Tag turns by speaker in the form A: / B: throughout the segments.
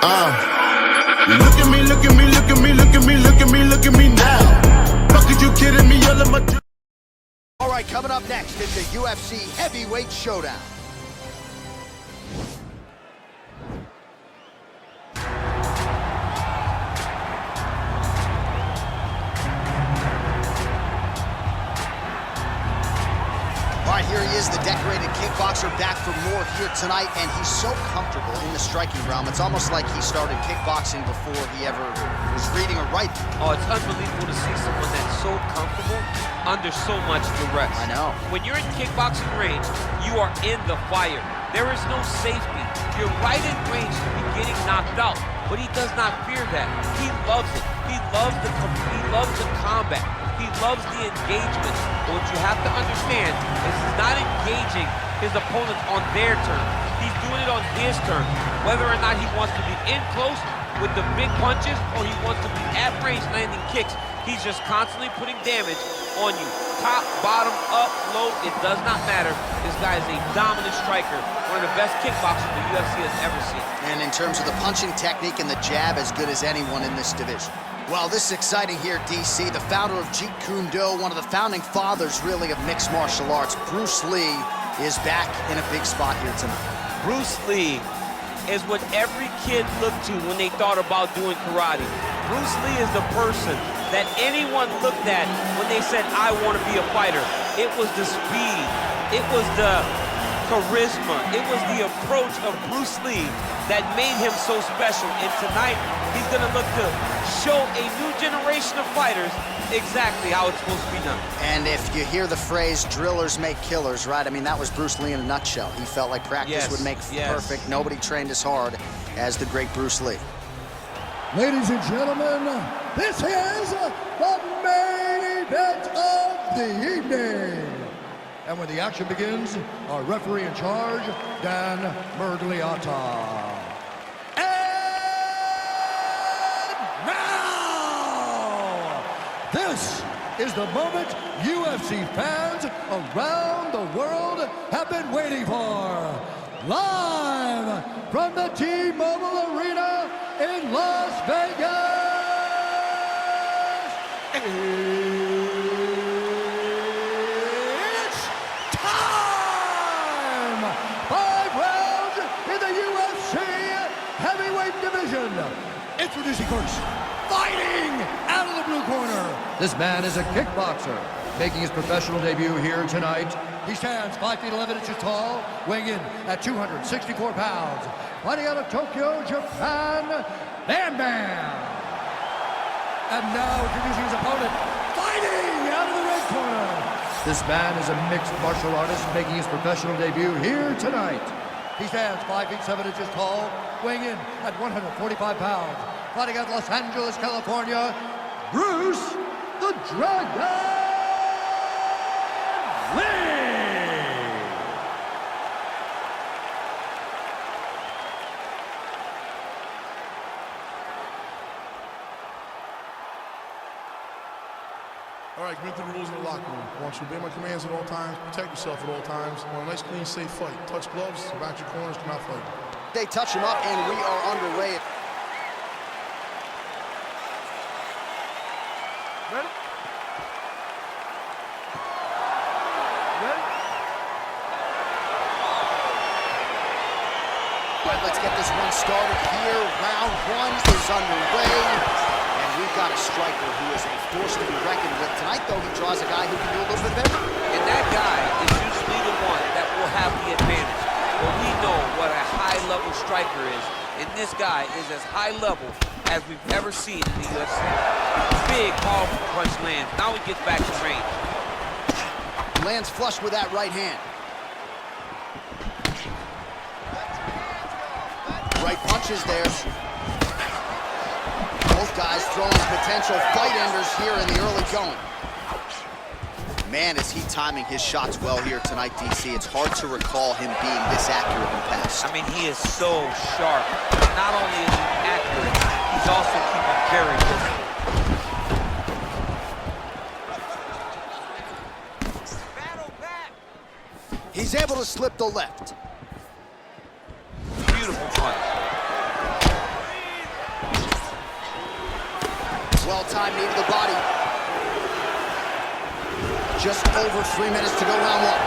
A: Look at me, look at me, look at me, look at me, look at me, look at me now. Fuck, is you kidding me? All of my.
B: All right, coming up next is the UFC Heavyweight Showdown. All right, here he is, the decorated kickboxer, back for more here tonight, and he's so comfortable in the striking realm. It's almost like he started kickboxing before he ever was reading or writing.
C: Oh, it's unbelievable to see someone that's so comfortable under so much duress.
B: I know.
C: When you're in kickboxing range, you are in the fire. There is no safety. You're right in range to be getting knocked out, but he does not fear that. He loves it. He loves the combat. He loves the engagement. But what you have to understand is he's not engaging his opponents on their terms. He's doing it on his terms. Whether or not he wants to be in close with the big punches or he wants to be at range landing kicks, he's just constantly putting damage on you. Top, bottom, up, low, it does not matter. This guy is a dominant striker, one of the best kickboxers the UFC has ever seen.
B: And in terms of the punching technique and the jab, as good as anyone in this division. Well, this is exciting here, DC. The founder of Jeet Kune Do, one of the founding fathers, really, of mixed martial arts, Bruce Lee, is back in a big spot here tonight.
C: Bruce Lee is what every kid looked to when they thought about doing karate. Bruce Lee is the person that anyone looked at when they said, I want to be a fighter. It was the speed. It was the charisma. It was the approach of Bruce Lee that made him so special. And tonight, he's going to look to show a new generation of fighters exactly how it's supposed to be done.
B: And if you hear the phrase, drillers make killers, right? I mean, that was Bruce Lee in a nutshell. He felt like practice would make perfect. Nobody trained as hard as the great Bruce Lee.
D: Ladies and gentlemen, this is the main event of the evening. And when the action begins, our referee in charge, Dan Mergliata. This is the moment UFC fans around the world have been waiting for. Live from the T-Mobile Arena in Las Vegas. It's time! 5 rounds in the UFC heavyweight division. Introducing first, fighting out of the blue corner. This man is a kickboxer, making his professional debut here tonight. He stands 5 feet 11 inches tall, weighing in at 264 pounds. Fighting out of Tokyo, Japan, Bam Bam. And now introducing his opponent, fighting out of the red corner. This man is a mixed martial artist, making his professional debut here tonight. He stands 5 feet 7 inches tall, weighing in at 145 pounds. Fighting out of Los Angeles, California, Bruce the Dragon Lee!
E: All right, commit to the rules in the locker room. I want you to obey my commands at all times, protect yourself at all times. I want a nice, clean, safe fight. Touch gloves, back your corners, come out fighting.
B: They touch him up, and we are underway.
E: Ready?
B: All right, let's get this one started here. Round 1 is underway. And we've got a striker who is a force to be reckoned with. Tonight, though, he draws a guy who can do a little bit of everything.
C: And that guy is usually the one that will have the advantage. But we know what a high-level striker is. And this guy is as high level as we've ever seen in the UFC. Big, powerful punch lands. Now he gets back to range.
B: Lands flush with that right hand. Right punches there. Both guys throwing potential fight enders here in the early going. Man, is he timing his shots well here tonight, DC. It's hard to recall him being this accurate in the past.
C: I mean, he is so sharp. Not only is he accurate, he's also keeping very busy.
B: He's able to slip the left.
C: Beautiful punch.
B: Well-timed knee to the body. Just over 3 minutes to go, round one.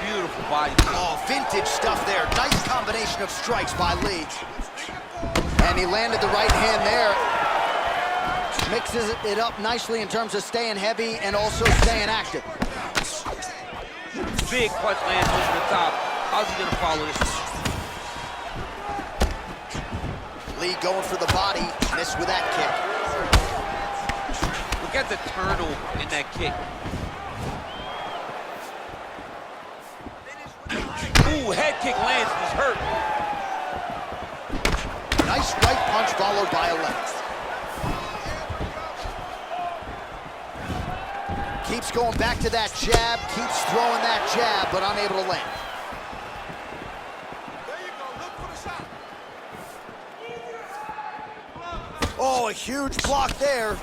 C: Beautiful body kick.
B: Oh, vintage stuff there. Nice combination of strikes by Lee. And he landed the right hand there. Mixes it up nicely in terms of staying heavy and also staying active.
C: Big punch lands over the top. How's he gonna follow this?
B: Lee going for the body, missed with that kick.
C: Look at the turnover in that kick. Ooh, head kick lands, he's hurt.
B: Nice right punch followed by a left. Keeps going back to that jab, keeps throwing that jab, but unable to land. Oh, a huge block there.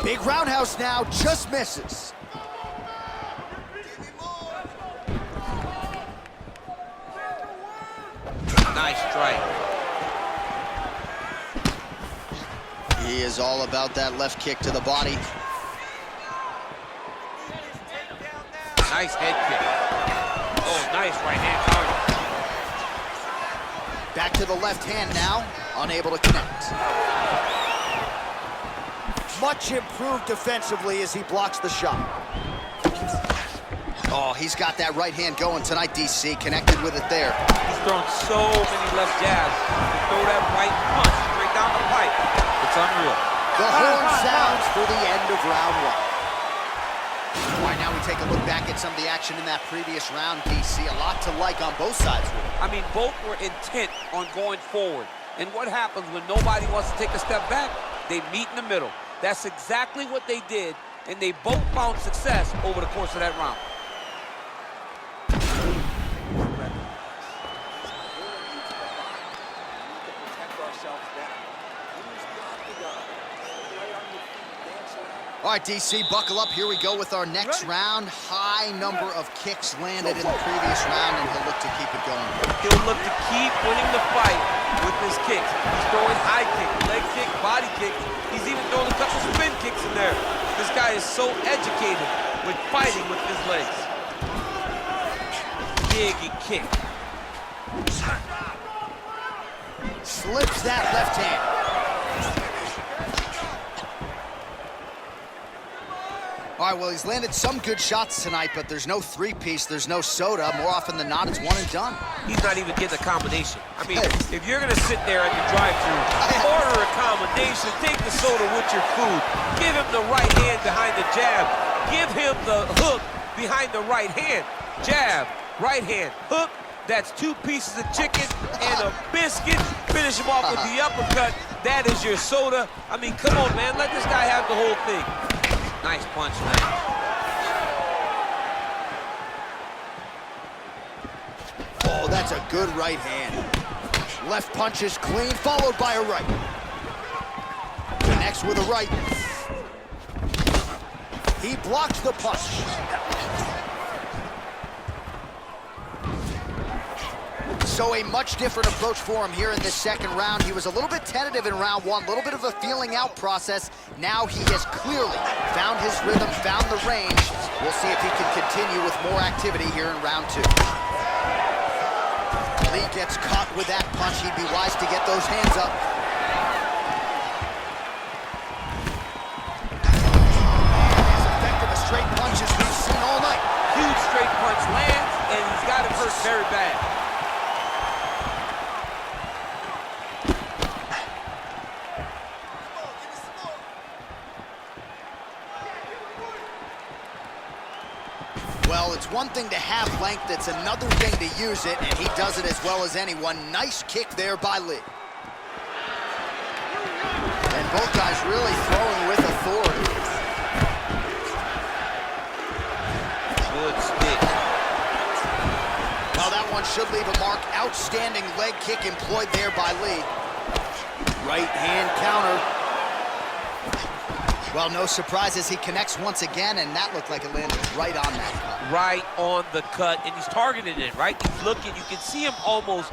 B: Big roundhouse now, just misses.
C: Nice strike.
B: He is all about that left kick to the body.
C: Nice head kick. Oh, nice right hand counter.
B: Back to the left hand now, unable to connect. Much improved defensively as he blocks the shot. Oh, he's got that right hand going tonight, DC, connected with it there.
C: He's thrown so many left jabs. To throw that right punch straight down the pipe. It's unreal.
B: The horn sounds for the end of round one. All right, now we take a look back at some of the action in that previous round, DC. A lot to like on both sides.
C: I mean, both were intent on going forward. And what happens when nobody wants to take a step back? They meet in the middle. That's exactly what they did, and they both found success over the course of that round.
B: All right, DC, buckle up. Here we go with our next round. High number of kicks landed in the previous round, and he'll look to keep it going.
C: He'll look to keep winning the fight with his kicks. He's throwing high kick, leg kick, body kick. He's even throwing a couple spin kicks in there. This guy is so educated with fighting with his legs. Big kick.
B: Slips that left hand. All right, well, he's landed some good shots tonight, but there's no three-piece, there's no soda. More often than not, it's one and done.
C: He's not even getting a combination. I mean, if you're gonna sit there at the drive-thru, order a combination, take the soda with your food, give him the right hand behind the jab, give him the hook behind the right hand. Jab, right hand, hook, that's 2 pieces of chicken and a biscuit. Finish him off with the uppercut. That is your soda. I mean, come on, man, let this guy have the whole thing. Nice punch, man.
B: Oh, that's a good right hand. Left punch is clean, followed by a right. Connects with a right. He blocks the punch. So a much different approach for him here in this second round. He was a little bit tentative in round one, a little bit of a feeling out process. Now he has clearly found his rhythm, found the range. We'll see if he can continue with more activity here in round two. Lee gets caught with that punch. He'd be wise to get those hands up. As effective a straight punch as we've seen all night.
C: Huge straight punch lands, and he's got him hurt very bad.
B: Well, it's one thing to have length, it's another thing to use it, and he does it as well as anyone. Nice kick there by Lee. And both guys really throwing with authority.
C: Good stick.
B: Well, that one should leave a mark. Outstanding leg kick employed there by Lee. Right hand counter. Well, no surprises. He connects once again, and that looked like it landed right on that cut.
C: Right on the cut, and he's targeting it, right? He's looking. You can see him almost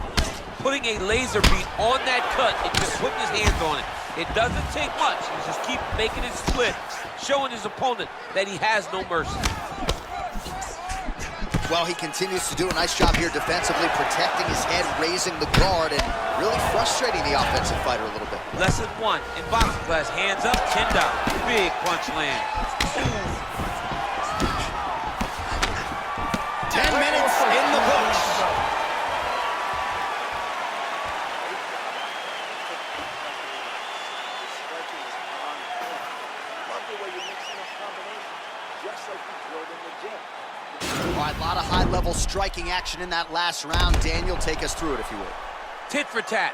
C: putting a laser beam on that cut and just putting his hands on it. It doesn't take much. He just keep making it split, showing his opponent that he has no mercy.
B: Well, he continues to do a nice job here defensively, protecting his head, raising the guard, and really frustrating the offensive fighter a little bit.
C: Lesson 1 in boxing class: hands up, chin down. Big punch land.
B: 10 minutes in the books. All right, a lot of high-level striking action in that last round. Daniel, take us through it, if you would.
C: Tit for tat.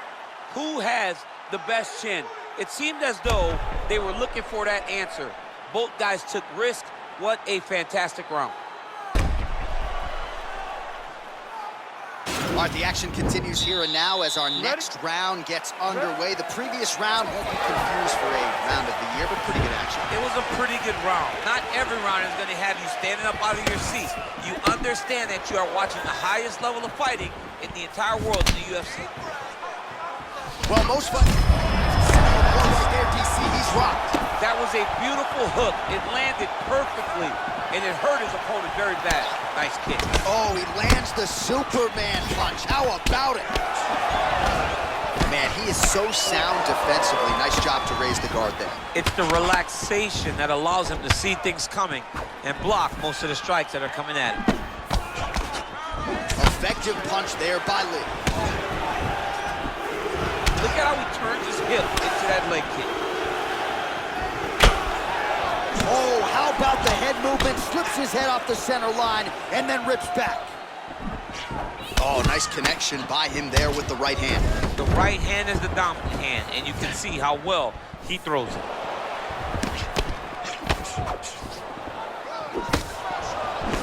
C: Who has the best chin? It seemed as though they were looking for that answer. Both guys took risk. What a fantastic round.
B: All right, the action continues here and now as our next round gets underway. The previous round won't be confused for a round of the year, but pretty good action.
C: It was a pretty good round. Not every round is going to have you standing up out of your seat. You understand that you are watching the highest level of fighting in the entire world in the UFC.
B: Well, most fighters right there, DC, he's rocked.
C: That was a beautiful hook. It landed perfectly, and it hurt his opponent very bad. Nice kick.
B: Oh, he lands the Superman punch. How about it? Man, he is so sound defensively. Nice job to raise the guard there.
C: It's the relaxation that allows him to see things coming and block most of the strikes that are coming at him.
B: Effective punch there by Lee.
C: Look at how he turns his hip into that leg kick.
B: Oh, how about the head movement? Slips his head off the center line and then rips back. Oh, nice connection by him there with the right hand.
C: The right hand is the dominant hand, and you can see how well he throws it.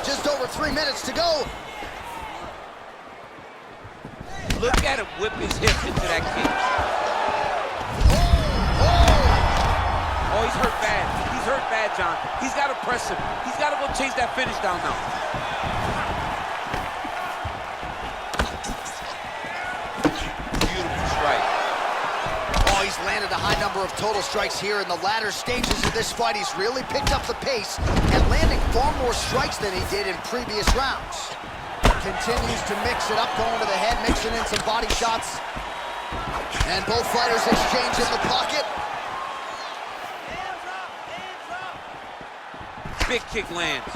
B: Just over 3 minutes to go.
C: Look at him whip his hip into that kick. Oh, he's hurt bad. He's hurt bad, John. He's got to press him. He's got to go chase that finish down now. Beautiful strike.
B: Oh, he's landed a high number of total strikes here in the latter stages of this fight. He's really picked up the pace and landing far more strikes than he did in previous rounds. Continues to mix it up, going to the head, mixing in some body shots. And both fighters exchange in the pocket.
C: Big kick lands.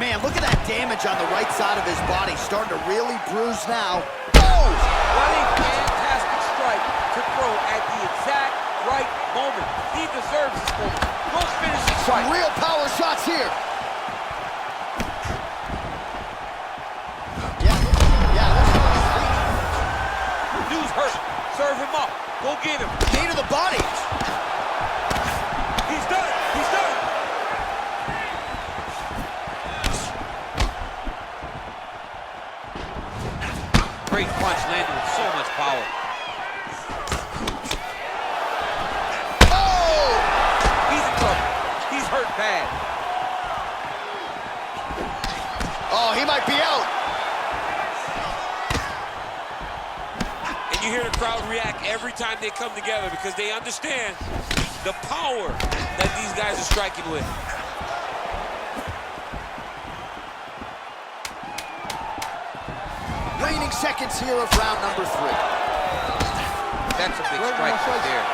B: Man, look at that damage on the right side of his body. Starting to really bruise now. Oh!
C: What a fantastic strike to throw at the exact right moment. He deserves this moment. Go finish the
B: Some
C: fight.
B: real power shots here.
C: Dude's hurt. Serve him up. Go get him.
B: Knee to the body.
C: He's done it. He's done it. Great punch landed with so much power.
B: Oh!
C: He's in trouble. He's hurt bad.
B: Oh, he might be out.
C: And you hear the crowd react every time they come together because they understand the power that these guys are striking with.
B: Reigning seconds here of round number 3.
C: That's a big strike right there.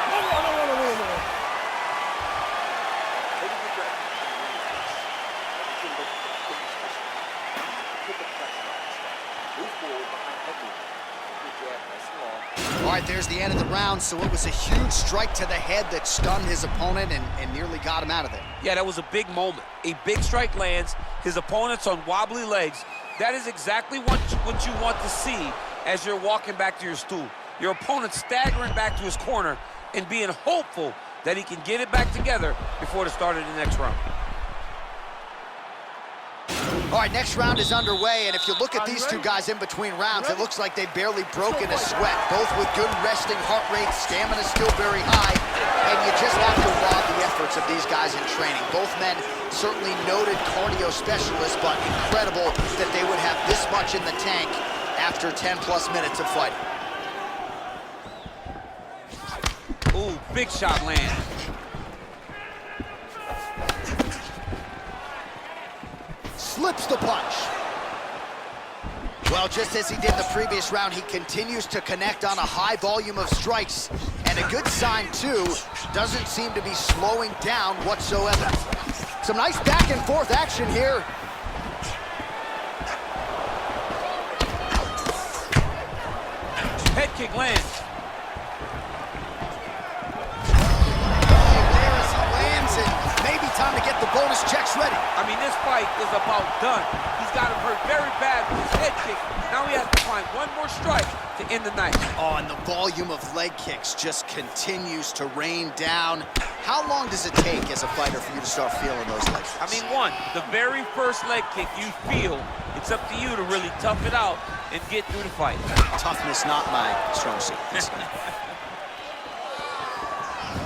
B: All right, there's the end of the round, so it was a huge strike to the head that stunned his opponent and nearly got him out of there.
C: Yeah, that was a big moment. A big strike lands, his opponent's on wobbly legs. That is exactly what you want to see as you're walking back to your stool. Your opponent staggering back to his corner and being hopeful that he can get it back together before the start of the next round.
B: All right, next round is underway, and if you look at these two guys in between rounds, it looks like they've barely broken a sweat. Both with good resting heart rate, stamina still very high. And you just have to laud the efforts of these guys in training. Both men certainly noted cardio specialists, but incredible that they would have this much in the tank after 10+ minutes of fighting.
C: Ooh, big shot lands.
B: Slips the punch. Well, just as he did the previous round, he continues to connect on a high volume of strikes. And a good sign, too, doesn't seem to be slowing down whatsoever. Some nice back and forth action here.
C: Head kick lands.
B: Maybe time to get the bonus checks ready.
C: I mean, this fight is about done. He's got him hurt very bad with his head kick. Now he has to find one more strike to end the night.
B: Oh, and the volume of leg kicks just continues to rain down. How long does it take as a fighter for you to start feeling those leg kicks?
C: I mean, the very first leg kick you feel, it's up to you to really tough it out and get through the fight.
B: Toughness not my strong suit.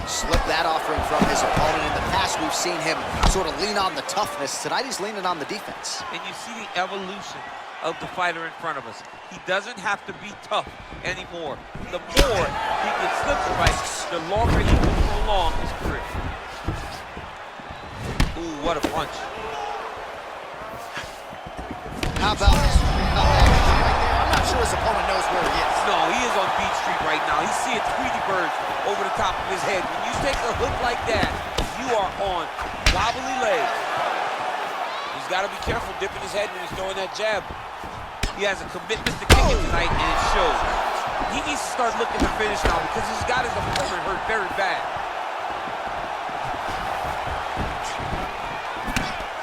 B: Slip that offering from his opponent. In the past, we've seen him sort of lean on the toughness. Tonight, he's leaning on the defense.
C: And you see the evolution of the fighter in front of us. He doesn't have to be tough anymore. The more he can slip fights, the longer he can prolong his career. Ooh, what a punch.
B: How about this? I'm not sure his opponent knows where he is.
C: No, he is on Beach Street right now. He's seeing Tweety birds over the top of his head. When you take a hook like that, you are on wobbly legs. He's got to be careful dipping his head when he's throwing that jab. He has a commitment to kicking tonight, and it shows. He needs to start looking to finish now because he's got his opponent hurt very bad.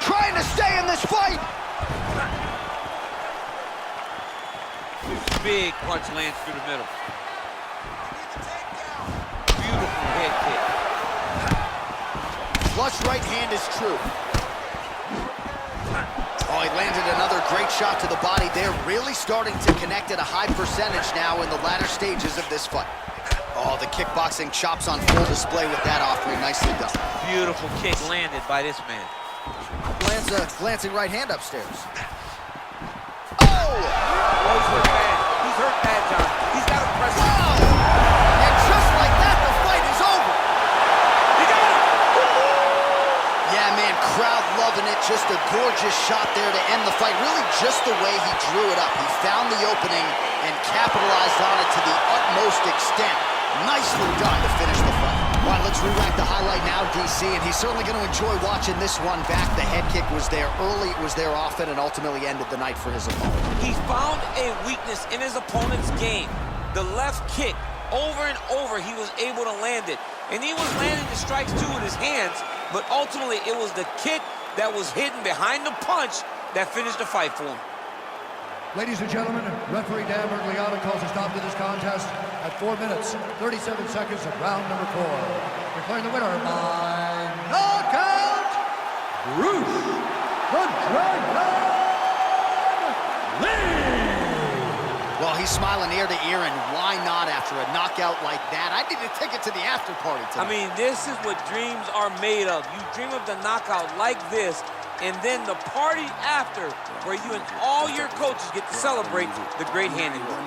B: Trying to stay in this fight.
C: Big punch lands through the middle. Beautiful head kick.
B: Flush right hand is true. Oh, he landed another great shot to the body. They're really starting to connect at a high percentage now in the latter stages of this fight. Oh, the kickboxing chops on full display with that offering. Nicely done.
C: Beautiful kick landed by this man.
B: Lands a glancing right hand upstairs. Oh!
C: He's hurt bad. He's hurt bad, John. He's got to press it.
B: And just like that, the fight is over.
C: He got it!
B: Yeah, man, crowd loving it. Just a gorgeous shot there to end the fight. Really just the way he drew it up. He found the opening and capitalized on it to the utmost extent. Nicely done to finish the fight. All right, let's re-rack the highlight now, DC, and he's certainly going to enjoy watching this one back. The head kick was there early, it was there often, and ultimately ended the night for his opponent.
C: He found a weakness in his opponent's game. The left kick, over and over, he was able to land it. And he was landing the strikes, too, with his hands, but ultimately it was the kick that was hidden behind the punch that finished the fight for him.
D: Ladies and gentlemen, referee Dan Bergliano calls a stop to this contest at 4 minutes, 37 seconds of round number 4. Declaring the winner by knockout, Bruce the Dragon Lee!
B: Well, he's smiling ear to ear, and why not after a knockout like that? I need a ticket to the after party tonight.
C: I mean, this is what dreams are made of. You dream of the knockout like this, and then the party after, where you and all your coaches get to celebrate the great handiwork.